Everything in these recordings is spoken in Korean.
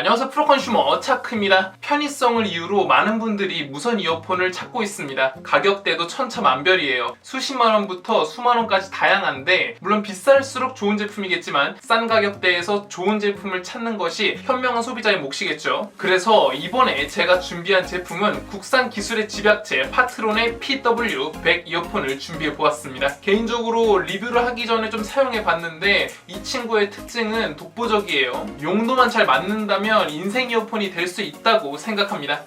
안녕하세요, 프로컨슈머 차크입니다. 편의성을 이유로 많은 분들이 무선 이어폰을 찾고 있습니다. 가격대도 천차만별이에요. 수십만원부터 수만원까지 다양한데, 물론 비쌀수록 좋은 제품이겠지만 싼 가격대에서 좋은 제품을 찾는 것이 현명한 소비자의 몫이겠죠. 그래서 이번에 제가 준비한 제품은 국산 기술의 집약체 파트론의 PW100 이어폰을 준비해 보았습니다. 개인적으로 리뷰를 하기 전에 좀 사용해 봤는데 이 친구의 특징은 독보적이에요. 용도만 잘 맞는다면 인생 이어폰이 될 수 있다고 생각합니다.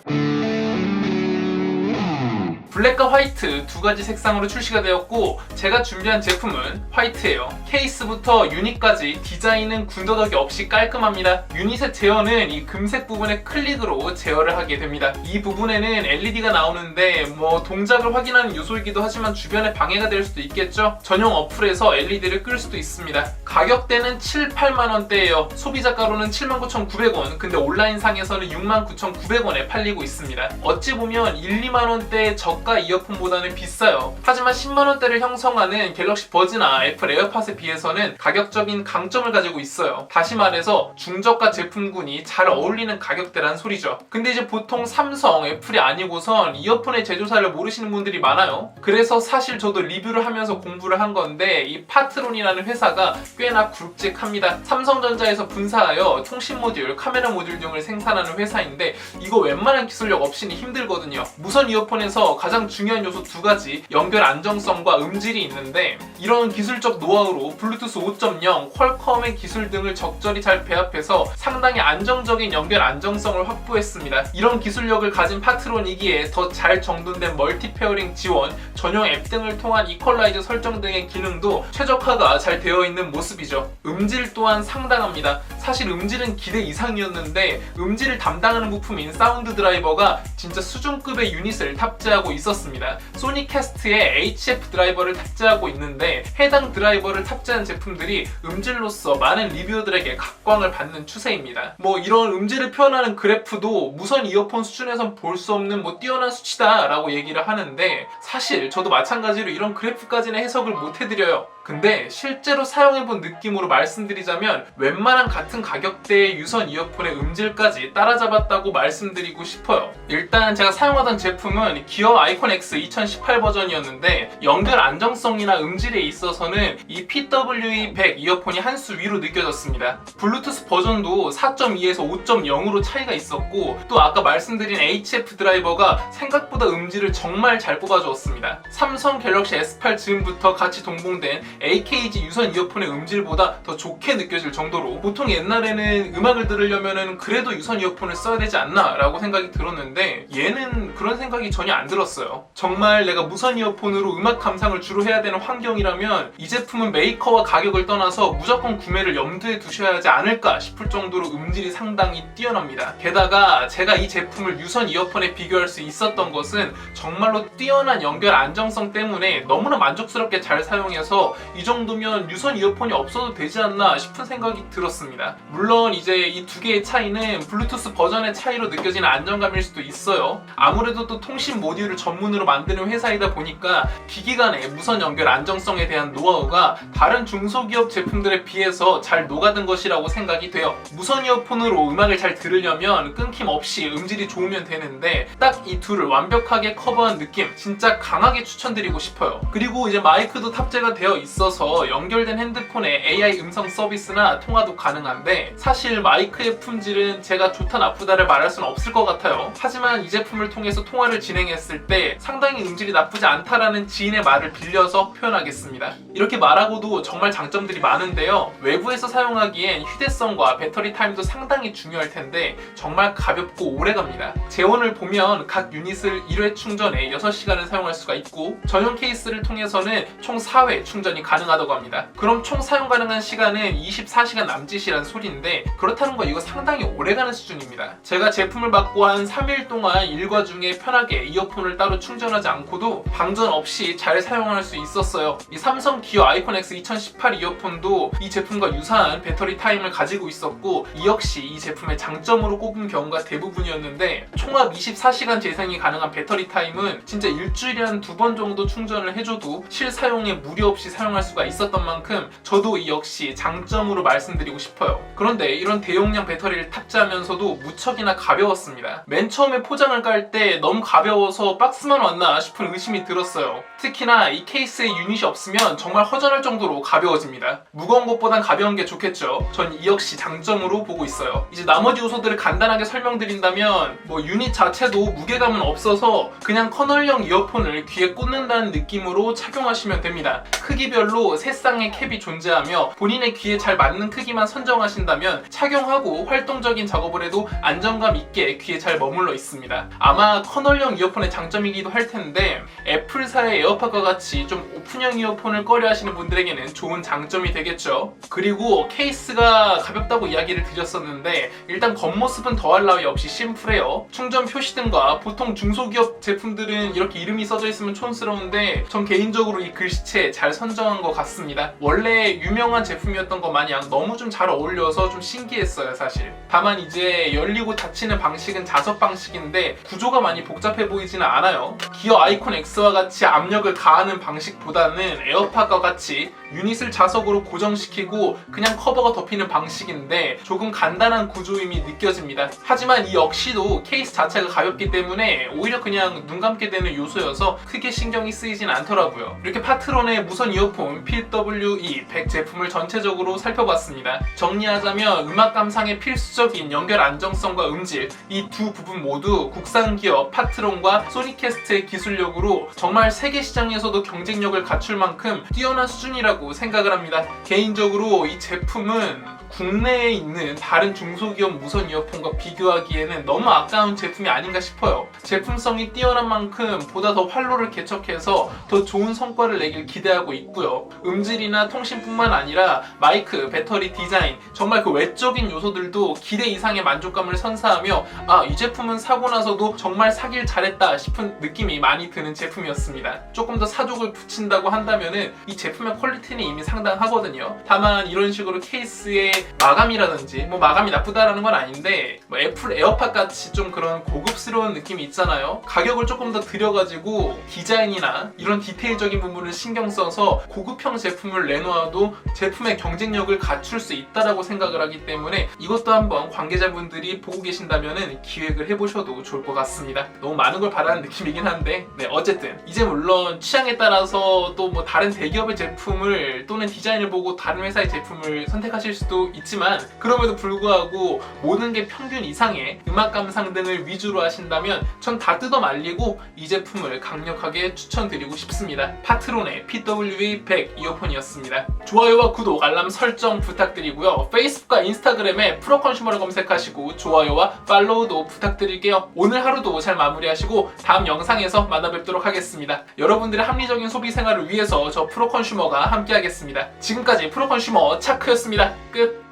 블랙과 화이트 두 가지 색상으로 출시가 되었고, 제가 준비한 제품은 화이트예요. 케이스부터 유닛까지 디자인은 군더더기 없이 깔끔합니다. 유닛의 제어는 이 금색 부분의 클릭으로 제어를 하게 됩니다. 이 부분에는 LED가 나오는데 동작을 확인하는 요소이기도 하지만 주변에 방해가 될 수도 있겠죠. 전용 어플에서 LED를 끌 수도 있습니다. 가격대는 7, 8만원대예요. 소비자가로는 79,900원, 근데 온라인상에서는 69,900원에 팔리고 있습니다. 어찌 보면 1, 2만원대의 저가 이어폰보다는 비싸요. 하지만 10만원대를 형성하는 갤럭시 버즈나 애플 에어팟에 비해서는 가격적인 강점을 가지고 있어요. 다시 말해서 중저가 제품군이 잘 어울리는 가격대란 소리죠. 근데 이제 보통 삼성, 애플이 아니고선 이어폰의 제조사를 모르시는 분들이 많아요. 그래서 사실 저도 리뷰를 하면서 공부를 한 건데, 이 파트론이라는 회사가 꽤나 굵직합니다. 삼성전자에서 분사하여 통신 모듈, 카메라 모듈 등을 생산하는 회사인데, 이거 웬만한 기술력 없이는 힘들거든요. 무선 이어폰에서 가장 중요한 요소 두 가지, 연결 안정성과 음질이 있는데, 이런 기술적 노하우로 블루투스 5.0, 퀄컴의 기술 등을 적절히 잘 배합해서 상당히 안정적인 연결 안정성을 확보했습니다. 이런 기술력을 가진 파트론이기에 더 잘 정돈된 멀티 페어링 지원, 전용 앱 등을 통한 이퀄라이저 설정 등의 기능도 최적화가 잘 되어 있는 모습이죠. 음질 또한 상당합니다. 사실 음질은 기대 이상이었는데, 음질을 담당하는 부품인 사운드 드라이버가 진짜 수준급의 유닛을 탑재하고 있었습니다. 소니캐스트에 HF 드라이버를 탑재하고 있는데, 해당 드라이버를 탑재한 제품들이 음질로서 많은 리뷰어들에게 각광을 받는 추세입니다. 이런 음질을 표현하는 그래프도 무선 이어폰 수준에선 볼 수 없는 뛰어난 수치다 라고 얘기를 하는데, 사실 저도 마찬가지로 이런 그래프까지는 해석을 못 해드려요. 근데 실제로 사용해본 느낌으로 말씀드리자면 웬만한 같은 가격대의 유선 이어폰의 음질까지 따라잡았다고 말씀드리고 싶어요. 일단 제가 사용하던 제품은 기어 아이콘 X 2018 버전이었는데, 연결 안정성이나 음질에 있어서는 이 PW100 이어폰이 한 수 위로 느껴졌습니다. 블루투스 버전도 4.2에서 5.0으로 차이가 있었고, 또 아까 말씀드린 HF 드라이버가 생각보다 음질을 정말 잘 뽑아주었습니다. 삼성 갤럭시 S8 즈음부터 같이 동봉된 AKG 유선 이어폰의 음질보다 더 좋게 느껴질 정도로, 보통 옛날에는 음악을 들으려면 그래도 유선 이어폰을 써야 되지 않나 라고 생각이 들었는데, 얘는 그런 생각이 전혀 안 들었어요. 정말 내가 무선 이어폰으로 음악 감상을 주로 해야 되는 환경이라면 이 제품은 메이커와 가격을 떠나서 무조건 구매를 염두에 두셔야 하지 않을까 싶을 정도로 음질이 상당히 뛰어납니다. 게다가 제가 이 제품을 유선 이어폰에 비교할 수 있었던 것은 정말로 뛰어난 연결 안정성 때문에 너무나 만족스럽게 잘 사용해서 이 정도면 유선 이어폰이 없어도 되지 않나 싶은 생각이 들었습니다. 물론 이제 이 두 개의 차이는 블루투스 버전의 차이로 느껴지는 안정감일 수도 있어요. 아무래도 또 통신 모듈을 전문으로 만드는 회사이다 보니까 기기 간의 무선 연결 안정성에 대한 노하우가 다른 중소기업 제품들에 비해서 잘 녹아든 것이라고 생각이 돼요. 무선 이어폰으로 음악을 잘 들으려면 끊김없이 음질이 좋으면 되는데, 딱 이 둘을 완벽하게 커버한 느낌, 진짜 강하게 추천드리고 싶어요. 그리고 이제 마이크도 탑재가 되어 있어서 연결된 핸드폰에 AI 음성 서비스나 통화도 가능한데, 사실 마이크의 품질은 제가 좋다 나쁘다를 말할 수는 없을 것 같아요. 하지만 이 제품을 통해서 통화를 진행했을 때 상당히 음질이 나쁘지 않다라는 지인의 말을 빌려서 표현하겠습니다. 이렇게 말하고도 정말 장점들이 많은데요. 외부에서 사용하기엔 휴대성과 배터리 타임도 상당히 중요할 텐데 정말 가볍고 오래갑니다. 재원을 보면 각 유닛을 1회 충전에 6시간을 사용할 수가 있고, 전용 케이스를 통해서는 총 4회 충전이 가능하다고 합니다. 그럼 총 사용 가능한 시간은 24시간 남짓이란 소리인데, 그렇다는 거 이거 상당히 오래가는 수준입니다. 제가 제품을 받고 한 3일 동안 일과 중에 편하게 이어폰을 따로 충전하지 않고도 방전 없이 잘 사용할 수 있었어요. 이 삼성 기어 아이콘 X 2018 이어폰도 이 제품과 유사한 배터리 타임을 가지고 있었고, 이 역시 이 제품의 장점으로 꼽은 경우가 대부분이었는데, 총합 24시간 재생이 가능한 배터리 타임은 진짜 일주일에 한 2번 정도 충전을 해줘도 실사용에 무리 없이 사용 사용할 수가 있었던 만큼 저도 이 역시 장점으로 말씀드리고 싶어요. 그런데 이런 대용량 배터리를 탑재하면서도 무척이나 가벼웠습니다. 맨 처음에 포장을 깔 때 너무 가벼워서 박스만 왔나 싶은 의심이 들었어요. 특히나 이 케이스에 유닛이 없으면 정말 허전할 정도로 가벼워집니다. 무거운 것보단 가벼운 게 좋겠죠. 전 이 역시 장점으로 보고 있어요. 이제 나머지 요소들을 간단하게 설명드린다면 유닛 자체도 무게감은 없어서 그냥 커널형 이어폰을 귀에 꽂는다는 느낌으로 착용하시면 됩니다. 크기별로 세 쌍의 캡이 존재하며 본인의 귀에 잘 맞는 크기만 선정하신다면 착용하고 활동적인 작업을 해도 안정감 있게 귀에 잘 머물러 있습니다. 아마 커널형 이어폰의 장점이기도 할 텐데 애플사의 에어팟과 같이 좀 오픈형 이어폰을 꺼려 하시는 분들에게는 좋은 장점이 되겠죠. 그리고 케이스가 가볍다고 이야기를 드렸었는데 일단 겉모습은 더할 나위 없이 심플해요. 충전 표시등과 보통 중소기업 제품들은 이렇게 이름이 써져 있으면 촌스러운데 전 개인적으로 이 글씨체 잘 선정한 것 같습니다. 원래 유명한 제품이었던 것 마냥 너무 좀 잘 어울려서 좀 신기했어요 사실. 다만 이제 열리고 닫히는 방식은 자석 방식인데 구조가 많이 복잡해 보이지는 않아요. 기어 아이콘 X와 같이 압력을 가하는 방식보다는 에어팟과 같이 유닛을 자석으로 고정시키고 그냥 커버가 덮이는 방식인데 조금 간단한 구조임이 느껴집니다. 하지만 이 역시도 케이스 자체가 가볍기 때문에 오히려 그냥 눈 감게 되는 요소여서 크게 신경이 쓰이진 않더라고요. 이렇게 파트론의 무선 이어폰 PWE100 제품을 전체적으로 살펴봤습니다. 정리하자면 음악 감상에 필수적인 연결 안정성과 음질, 이 두 부분 모두 국산 기업 파트론과 소니캐스트의 기술력으로 정말 세계 시장에서도 경쟁력을 갖출 만큼 뛰어난 수준이라고 생각을 합니다. 개인적으로 이 제품은 국내에 있는 다른 중소기업 무선 이어폰과 비교하기에는 너무 아까운 제품이 아닌가 싶어요. 제품성이 뛰어난 만큼 보다 더 활로를 개척해서 더 좋은 성과를 내길 기대하고 있고요. 음질이나 통신뿐만 아니라 마이크, 배터리 디자인, 정말 그 외적인 요소들도 기대 이상의 만족감을 선사하며 이 제품은 사고 나서도 정말 사길 잘했다 싶은 느낌이 많이 드는 제품이었습니다. 조금 더 사족을 붙인다고 한다면은 이 제품의 퀄리티는 이미 상당하거든요. 다만 이런 식으로 케이스의 마감이라든지 마감이 나쁘다라는 건 아닌데 애플 에어팟 같이 좀 그런 고급스러운 느낌이 있잖아요. 가격을 조금 더 들여가지고 디자인이나 이런 디테일적인 부분을 신경 써서 고급형 제품을 내놓아도 제품의 경쟁력을 갖출 수 있다라고 생각을 하기 때문에 이것도 한번 관계자분들이 보고 계신다면 기획을 해보셔도 좋을 것 같습니다. 너무 많은 걸 바라는 느낌이긴 한데 어쨌든 이제 물론 취향에 따라서 또 다른 대기업의 제품을 또는 디자인을 보고 다른 회사의 제품을 선택하실 수도 있지만 그럼에도 불구하고 모든 게 평균 이상의 음악 감상 등을 위주로 하신다면 전 다 뜯어 말리고 이 제품을 강력하게 추천드리고 싶습니다. 파트론의 PWE100 이어폰이었습니다. 좋아요와 구독, 알람 설정 부탁드리고요. 페이스북과 인스타그램에 프로컨슈머를 검색하시고 좋아요와 팔로우도 부탁드릴게요. 오늘 하루도 잘 마무리하시고 다음 영상에서 만나 뵙도록 하겠습니다. 여러분들의 합리적인 소비 생활을 위해서 저 프로컨슈머가 함께 하겠습니다. 지금까지 프로컨슈머 차크였습니다. 끝!